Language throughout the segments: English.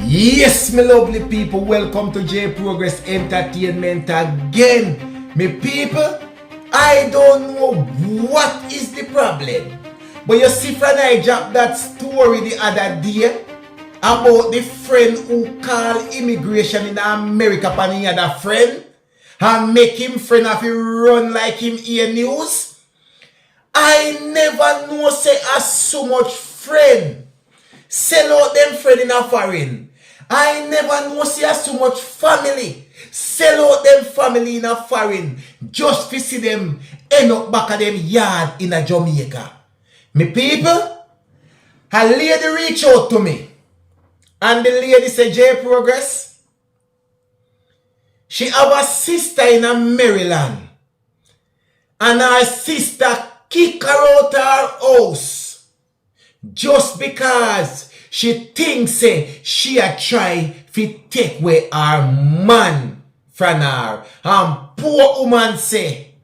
Yes, my lovely people, welcome to J Progress Entertainment again. Me people, I don't know what is the problem, but you see, Fran, I dropped that story the other day about the friend who called immigration in America for the other friend and make him friend have to run like him hear news. I never know say as so much friend sell out them friend in a foreign. I never know see as so much family sell out them family in a foreign just to see them end up back at them yard in a Jamaica. Me people, a lady reach out to me and the lady say, J Progress, she have a sister in a Maryland and her sister kick her out her house just because she thinks she a try to take away her man from her. And poor woman say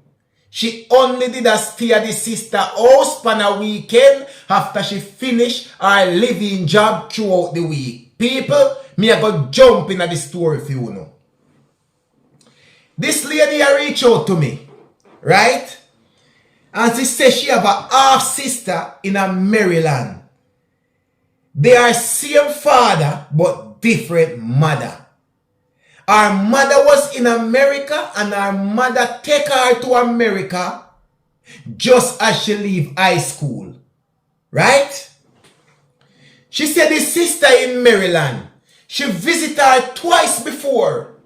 she only did a stay at the sister house for a weekend after she finished her living job throughout the week. People, me a go jump in at the story for you know. This lady a reach out to me, right? And she says she have a half sister in a Maryland. They are same father but different mother. Our mother was in America and our mother take her to America just as she leave high school. Right? She said the sister in Maryland, she visited her twice before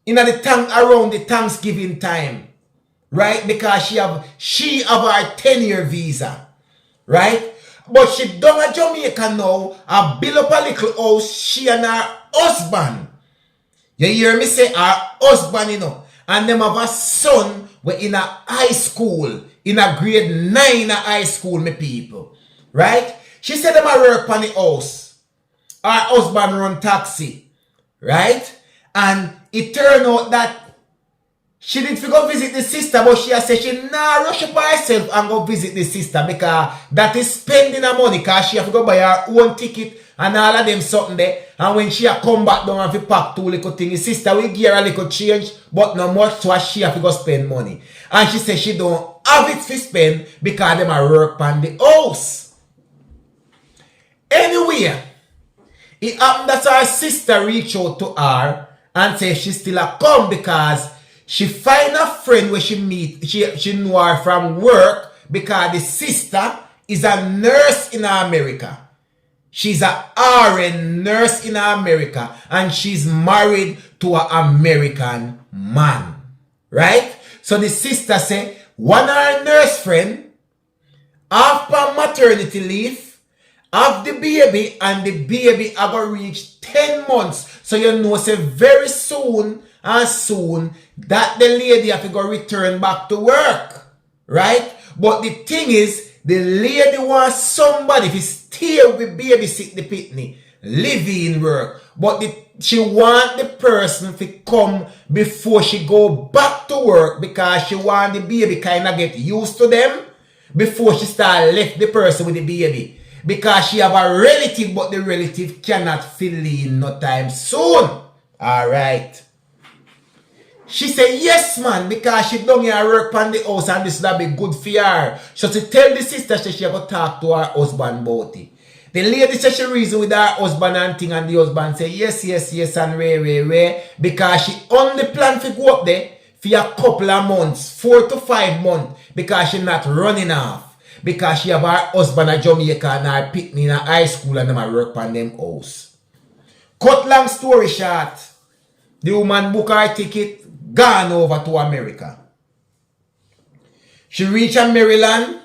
around the Thanksgiving time. Right? Because she have her 10-year visa. Right? But she done a Jamaica now, a build up a little house, she and her husband. You hear me say her husband, you know. And them have a son we in a high school, in a grade 9 in a high school, me people. Right? She said them a work on the house. Her husband run taxi. Right? And it turned out that she did go visit the sister, but she has said she nah rush up herself and go visit the sister because that is spending her money because she have to go buy her own ticket and all of them something there. And when she have come back down and fi pack 2 little things, the sister will give her a little change, but not much, so she have to go spend money. And she said she don't have it to spend because them are work on the house. Anyway, it happened that her sister reached out to her and said she still a come because she find a friend where she meet, she know her from work because the sister is a nurse in America. She's a RN nurse in America and she's married to an American man. Right? So the sister say, one of her nurse friend, after maternity leave, have the baby and the baby have to reach 10 months. So you know say very soon that the lady have to go return back to work. Right? But the thing is, the lady wants somebody to stay with babysit the pitney, live in work. But she want the person to come before she go back to work because she want the baby kind of get used to them before she start left the person with the baby. Because she have a relative, but the relative cannot fill in no time soon. Alright. She said, yes, man, because she done her work on the house and this would be good for her. So she tell the sister she have to talk to her husband about it. The lady said she reason with her husband and thing, and the husband say, yes, and way. Because she only plan to go up there for a couple of months, 4 to 5 months, because she not running off. Because she have her husband at Jamaica and her pitney in a high school and them a work on them house. Cut long story short, the woman book her ticket, gone over to America. She reached Maryland.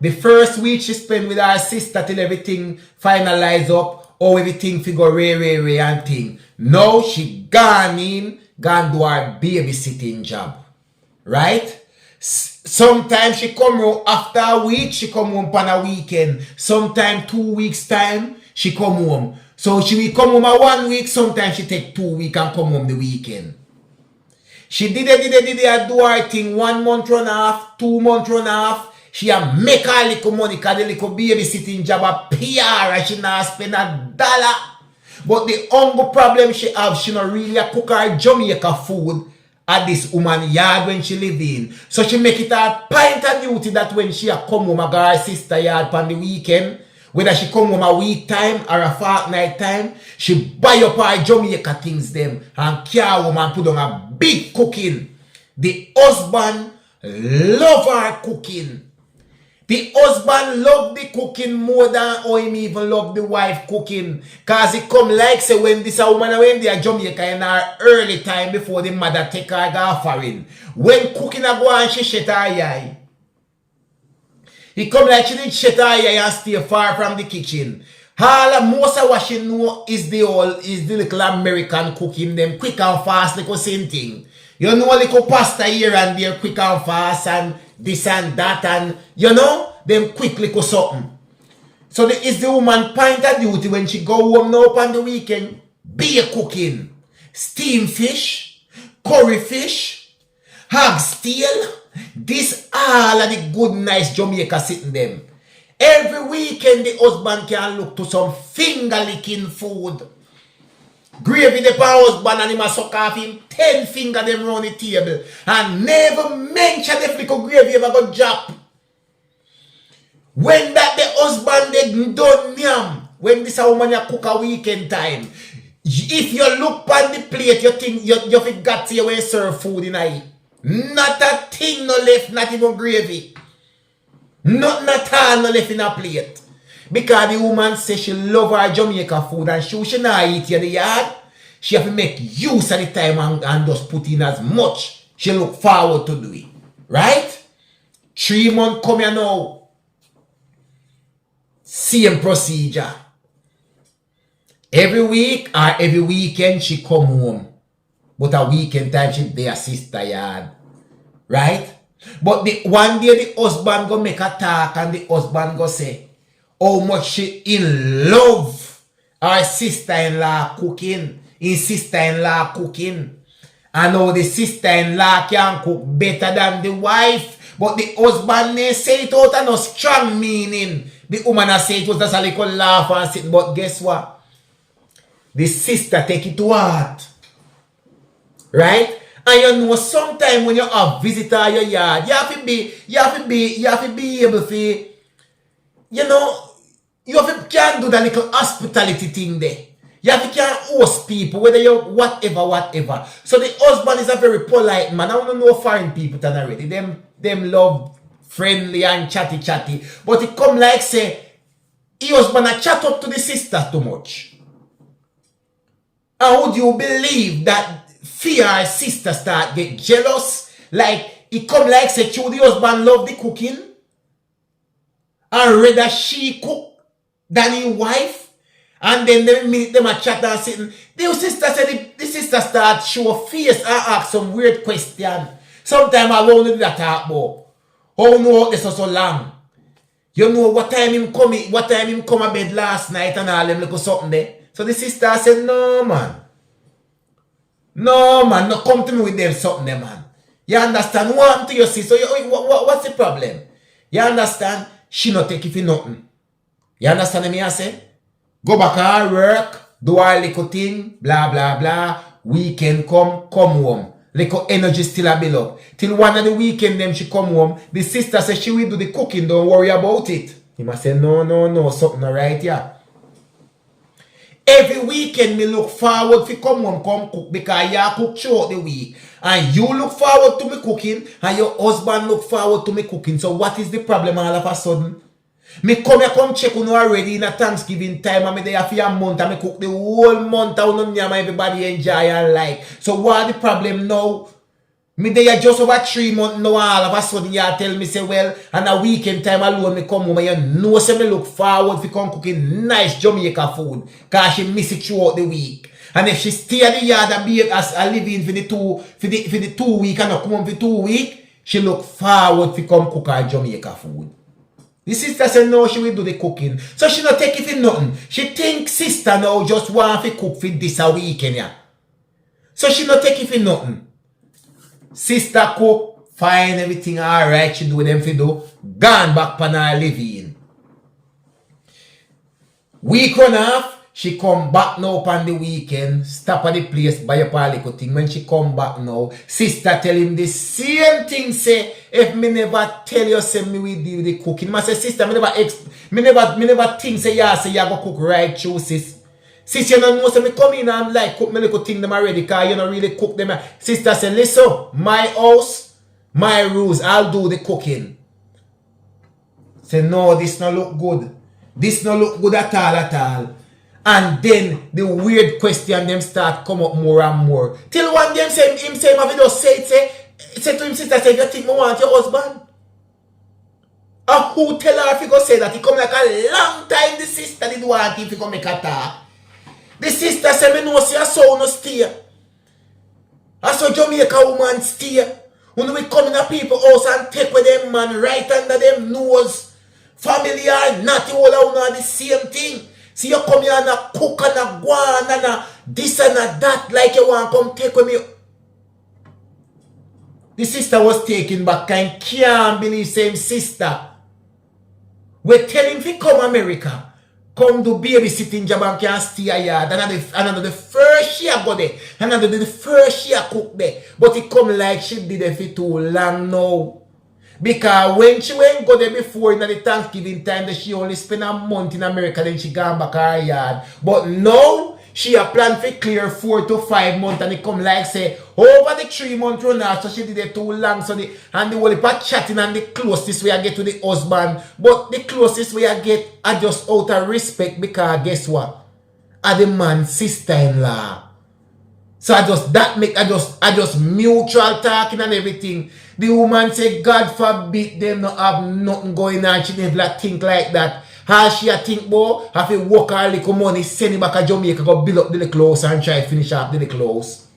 The first week she spent with her sister till everything finalized up, or everything figure ray and thing. Now she gone do her babysitting job. Right? Sometimes she come home after a week, she come home on a weekend. Sometimes 2 weeks time, she come home. So she will come home a 1 week, sometimes she take 2 weeks and come home the weekend. She did do her thing 1 month run off, 2 months run off. She a make her little money because the little babysitting job a PR and she not spend $1. But the only problem she have, she not really a cook her Jamaica food at this woman yard when she live in. So she make it a point of duty that when she a come home, I go her sister yard on the weekend, whether she come home a week time or a fortnight time, she buy up her Jamaica things them and carry home and put on a big cooking. The husband love her cooking. The husband love the cooking more than how him even love the wife cooking. Cause it come like say when this a woman when they are Jamaica in her early time before the mother take her go foreign. When cooking a go and she shut her eye. It come like she did shut her eye and stay far from the kitchen. Most of what she know is the little American cooking them quick and fast like the same thing. You know little pasta here and there quick and fast and this and that and you know them quickly go something. So it's the woman point of duty when she go home now on the weekend. Be a cooking, steam fish, curry fish, hog steel. This all of the good nice Jamaica sitting them. Every weekend the husband can look to some finger licking food. Gravy the husband and him a suck off him 10 finger them round the table and never mention the flick of gravy ever go drop. When that the husband they done yam, when this a woman ya cook a weekend time, if you look on the plate you think you forgot to you serve food in it. Not a thing no left, not even gravy. Nothing at all no left in a plate. Because the woman says she love her Jamaica food and she not eat in the yard. She have to make use of the time and just put in as much. She look forward to do it. Right? 3 months come here now. Same procedure. Every week or every weekend she come home. But a weekend time she there sister yard. Right? But the one day the husband go make a talk and the husband go say how much she in love her sister-in-law cooking. His sister-in-law cooking. And how the sister-in-law can cook better than the wife. But the husband may say it out and no strong meaning. The woman has say it was just a little laugh and sit. But guess what? The sister take it to heart. Right? And you know sometimes when you have visitor at your yard, you have to be able to, you know, you have to can do that little hospitality thing there. You have to can host people, whether you whatever. So the husband is a very polite man. I want to know foreign people than already. Them love friendly and chatty. But it come like say, the husband a chat up to the sister too much. And would you believe that fear sister start get jealous? Like it come like say, the husband love the cooking and rather she cook than his wife, and then the minute them a chat and sitting, the sister said the sister start show face and ask some weird question. Sometimes I won't do that talk about. Oh no, this is so long. You know what time him come a bed last night and all them little something there. So the sister said, no man, no come to me with them something there, man. You understand? One to your sister. So what's the problem? You understand? She not take it for nothing. You understand me I say? Go back and work, do our little thing, blah blah blah. Weekend come home. Little energy still a build up. Till one of the weekend them she come home. The sister says she will do the cooking, don't worry about it. He must say no, something alright, yeah. Every weekend me look forward to come home, come cook because you cook throughout the week. And you look forward to me cooking and your husband look forward to me cooking. So what is the problem all of a sudden? Me come check on already in a Thanksgiving time and me there for a month and me cook the whole month and everybody enjoy and like. So what the problem now? Me there just over 3 months now all of a sudden you tell me say well and a weekend time alone me come home and you know say me look forward to come cooking nice Jamaica food cause she miss it throughout the week. And if she stay at the yard and be as a living for the 2 week and not come home for 2 weeks, she look forward to come cook her Jamaica food. The sister said no, she will do the cooking. So she not take it for nothing. She think sister now just want to cook for this a weekend. Yeah. So she not take it for nothing. Sister cook, fine, everything alright, she do them for do. Gone back pan her living. Week run off, She come back now on the weekend, stop at the place, buy up a little thing. When she come back now, sister tell him the same thing, say, if me never tell you, say, me will do the cooking. I say, sister, me never think, say, yeah, say, you go cook right through, sis. Sis, you don't know, say, me come in and like, cook me little thing them already, because you don't really cook them. Sister say, listen, my house, my rules, I'll do the cooking. Say, no, this not look good. This not look good at all. And then the weird question them start come up more and more. Till one day him say, if just say to him, sister, say, you think me want your husband? And who tell her if he go say that? He come like a long time the sister did want him to come make a talk. The sister say, me know see a son no stay. I saw Jamaica woman stay. When we come in a people house and take with them man right under them nose. Family are not, you all are the same thing. See you come here and a cook and a go on and a this and a that like you want to come take with me. The sister was taken back and can't believe same sister. We tell him to come America. Come do babysit in Jamaica and stay a yard. And the first year go there. And the first year cook there. But it come like she did it for too long now. Because when she went go there before in the Thanksgiving time, that she only spent a month in America, then she gone back her yard. But now, she a plan for clear 4 to 5 months and it come like say, over the 3 month run out, so she did it too long. So the whole part chatting and the closest way I get to the husband. But the closest way I get are just out of respect because guess what? I the man's sister-in-law. So I just mutual talking and everything. The woman said, God forbid them not have nothing going on. She never think like that. How she a think, boy, have to work her little money, send it back to Jamaica, go build up the little house and try to finish up the little house.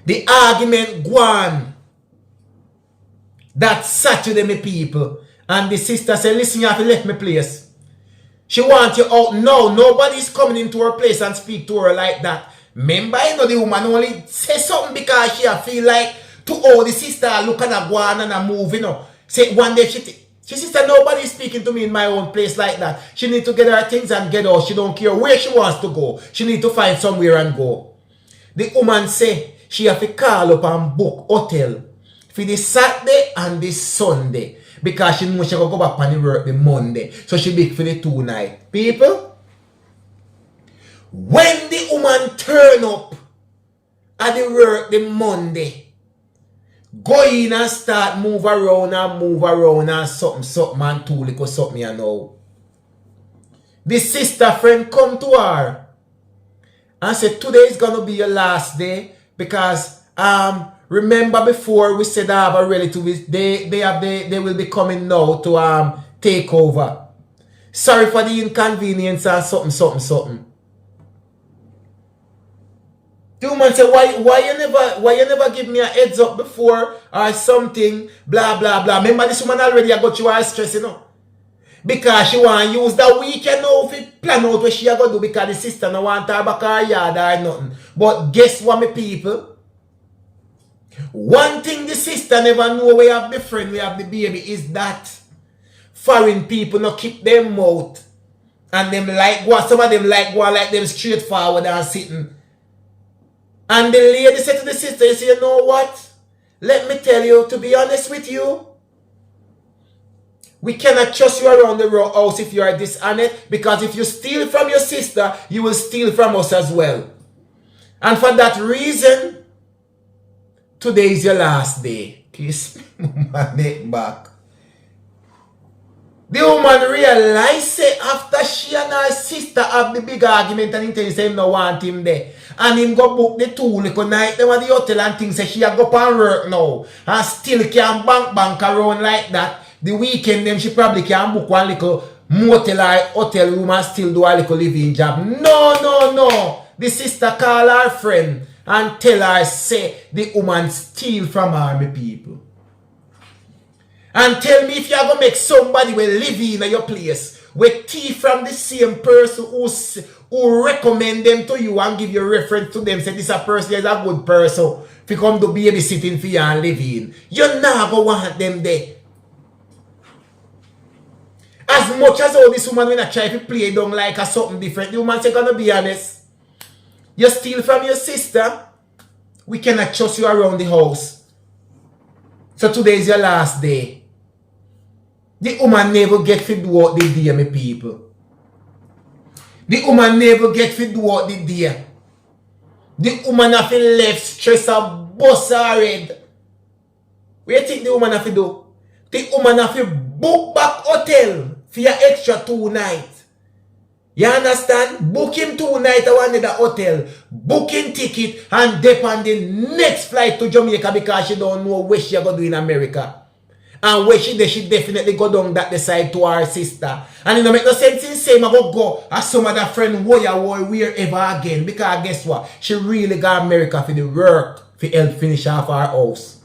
The argument go on. That Saturday, me people. And the sister said, listen, you have to left my place. She wants you out. No, nobody's coming into her place and speak to her like that. Remember, you know, the woman only say something because she feel like to all the sister look at her go on and move, you know. Say one day she said, nobody is speaking to me in my own place like that. She need to get her things and get out. She don't care where she wants to go. She need to find somewhere and go. The woman say she have to call up and book hotel for the Saturday and the Sunday because she know she go back on the work the Monday. So she book for the 2 nights. People, when the woman turn up at the work the Monday, go in and start move around and something and too little something you know. The sister friend come to her and said, today is gonna be your last day because remember before we said I have a relative, they will be coming now to take over. Sorry for the inconvenience and something. The woman said, why you never give me a heads up before or something, blah, blah, blah. Remember this woman already got you all stress, you know. Because she want to use the weekend now to plan out what she going to do because the sister no want her back her yard or nothing. But guess what, my people? One thing the sister never know we have the friend, we have the baby is that foreign people no keep their mouth. And them like what some of them like go like them straightforward and sitting. And the lady said to the sister, you say, you know what? Let me tell you, to be honest with you, we cannot trust you around the house if you are dishonest, because if you steal from your sister, you will steal from us as well. And for that reason, today is your last day. Kiss my neck back. The woman realized after she and her sister have the big argument and he say him no want him there. And him go book the 2 little night them at the hotel and things say she a go up and work now. And still can bank around like that. The weekend them she probably can book one little motel or hotel room and still do a little living job. No. The sister call her friend and tell her say the woman steal from her, my people. And tell me if you are going to make somebody will live in your place with thief from the same person who recommend them to you and give you reference to them, say this a person is a good person, if you come to babysitting for you and live in. You're not going to want them there. As much as all this woman when I try to play it down like a something different, the woman say, gonna be honest. You steal from your sister, we cannot trust you around the house. So today is your last day. The woman never get to do what they do, my people. The woman never get to do what they do. The woman have to left stress and bust her head. What you think the woman have to do? The woman have to book back hotel for your extra 2 nights. You understand? Book him 2 nights at one of the hotel. Booking ticket and dip on the next flight to Jamaica because she don't know what she going to do in America. And where she definitely go down that side to her sister. And it don't make no sense in saying I go as some other friend wherever again. Because guess what? She really got America for the work for help finish off her house.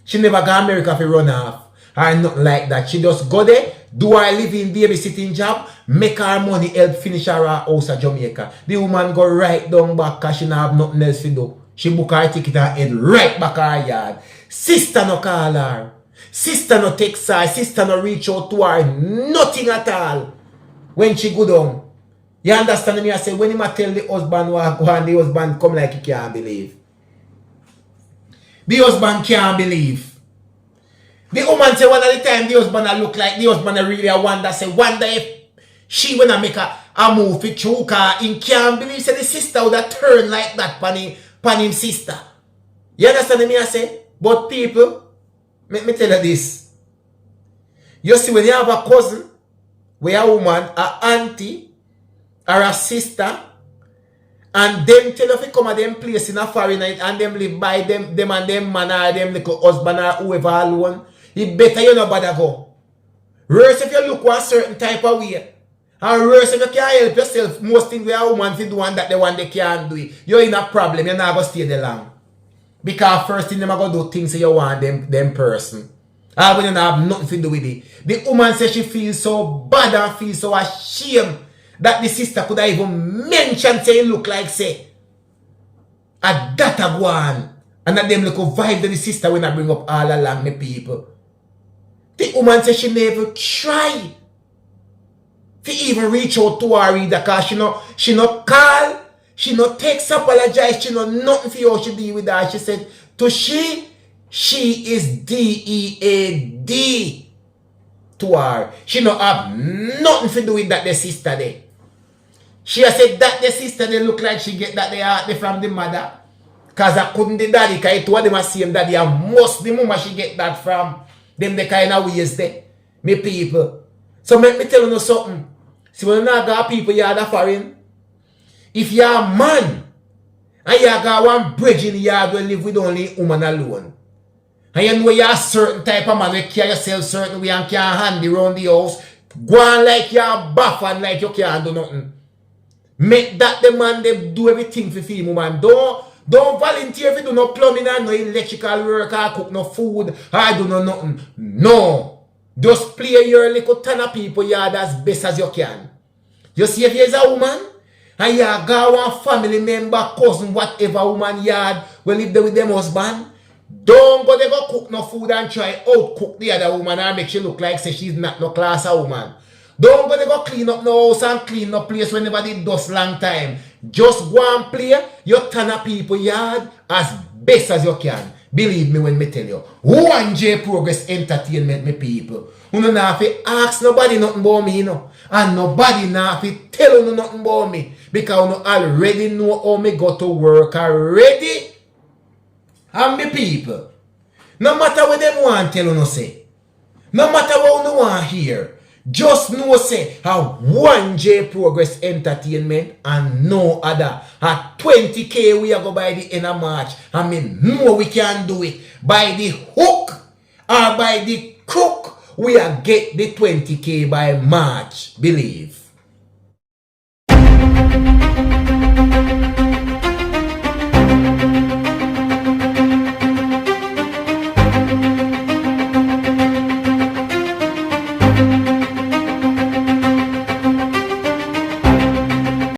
She never got America for run off. Or nothing like that. She just go there, do her living babysitting job, make her money, help finish her house at Jamaica. The woman go right down back because she don't have nothing else to do. She book her ticket and head right back her yard. Sister no call her. Sister no text her. Sister no reach out to her. Nothing at all. When she go down. You understand me? I say when he tell the husband what go on, the husband come like he can't believe. The husband can't believe. The woman say one at the time the husband look like the husband really wonder if she wanna make a move for choke her in can't believe say the sister would have turn like that pan him sister. You understand me I say? But people, let me tell you this. You see when you have a cousin, where a woman, a auntie, or a sister, and them tell if you come at them place in a foreign night and them live by them and them man or them little husband or whoever alone, it better you not bother go. Worse if you look one certain type of way. And worse if you can't help yourself, most things where a woman to do and that the one they can't do it. You're in a problem, you're not going to stay there long. Because first thing them are going to do things you want them person. And when you don't have nothing to do with it. The woman says she feels so bad and feels so ashamed that the sister could have even mentioned say it look like say. A that a go on. And that them look vibe to the sister when I bring up all along the people. The woman says she never try to even reach out to her either because she not call, she not text apologize, she not nothing for how she deal with that. She said to she is DEAD to her. She not have nothing to do with that the sister there. She has said that the sister they look like she get that they are from the mother. Because I couldn't the daddy, because it was them the same daddy, and most the mama she get that from. Them the kind of ways there. Me people. So let me tell you something. See when you got people you are the foreign. If you are a man, and you got one bridge in the yard where live with only woman alone. And you know you are a certain type of man, you carry yourself certain way and can't hand around the house. Go on like you are buff and like you can't do nothing. Make that the man they do everything for female man. Don't volunteer if you do no plumbing and no electrical work or cook no food or do no nothing. No. Just play your little ton of people yard as best as you can. You see if there's a woman and you got one family member, cousin, whatever woman yard will live there with them husband, don't go there go cook no food and try out cook the other woman and make she look like say she's not no class of woman. Don't go there go clean up no house and clean no place whenever they dust long time. Just go and play your ton of people yard as best as you can. Believe me when me tell you. One J Progress Entertainment, me people. You don't have to ask nobody nothing about me, you know. And nobody not have to tell you nothing about me. Because you already know how me go to work already. And me people. No matter what them want tell you no say. No matter what you want hear. Just know say how 1J Progress Entertainment and no other. At 20K we are go by the end of March. I mean no we can do it. By the hook or by the crook we are get the 20K by March. Believe.